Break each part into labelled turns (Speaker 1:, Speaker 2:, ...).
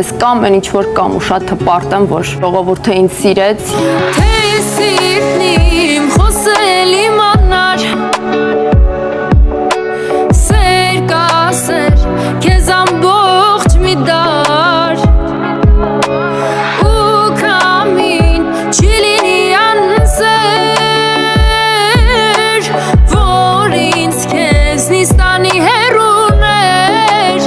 Speaker 1: այսպես կամ այն ինչ որ կամ ու շատ հպարտ եմ, որ ժողովուրդը ինձ սիրեց։
Speaker 2: Թե սիրտն իմ խոսել իմանար, սեր կասեր քեզ ամբողջ մի դար, ու կամին չի լինի անսեր, որ ինձ քեզնից տանի հեռուներ,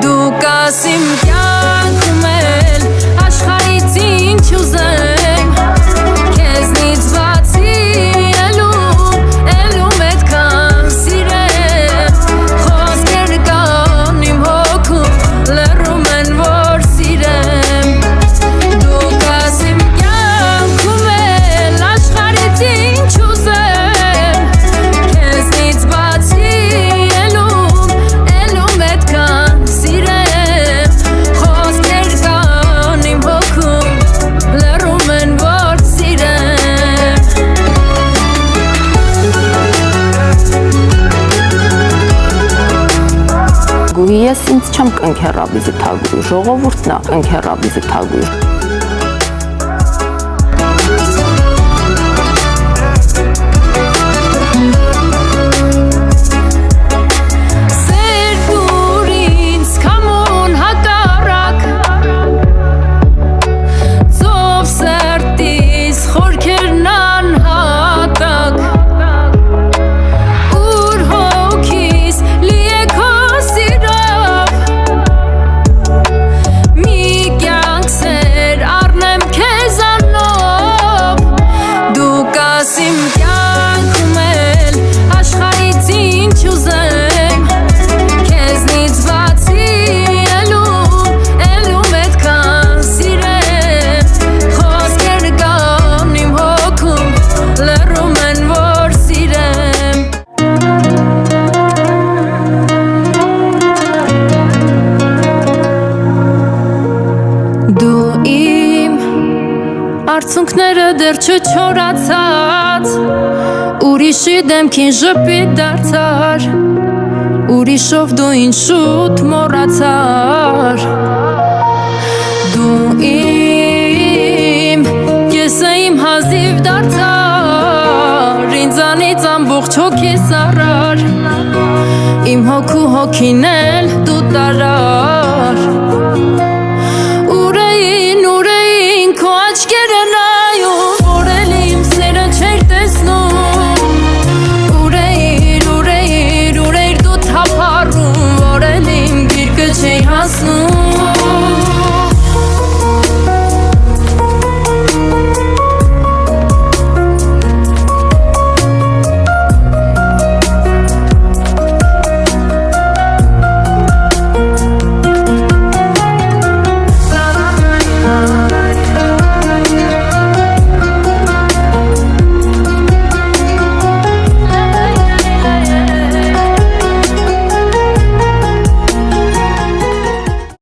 Speaker 2: դու կաս իմ կյանքում էլ աշխարհից ինչ ուզեմ, քեզնից բացի ելում այդքան սիրեմ, խոսքեր կան իմ հոգում լռում են որ սիրեմ, դու կաս իմ կյանքում էլ աշխարհից ինչ ուզեմ, քեզնից բացի ելում այդքան սիրեմ, խոսքեր կան իմ հոգում լռում են որ սիրեմ։
Speaker 1: Գույի ես ինձ չեմ կնքերա վիզիտագույր, ժողովուրդն է կնքերա վիզիտագույր։
Speaker 2: Սեր դուր ինձ կամոն հակառակ, ծով սրտիս խորքերն անհատակ, ուր հոգիս լի է քո սիրով, մի կյանք սեր առնեմ քեզանով, դու կաս իմ կյանքում էլ աշխարհից ինչ ուզեմ, քեզնից բացի ելում այդքան սիրեմ, խոսքեր կան իմ հոգում լռում են որ սիրեմ։ Դու իմ արցունքները դեռ չչորացած, ուրիշի դեմքին ժպիտ դարձար, ուրիշով դու ինձ շուտ մոռացար, դու իմ կեսը իմ հազիվ դարձար, ինձանից ամբողջ հոգիս առար, իմ հոգու հոգին էլ դու տարար,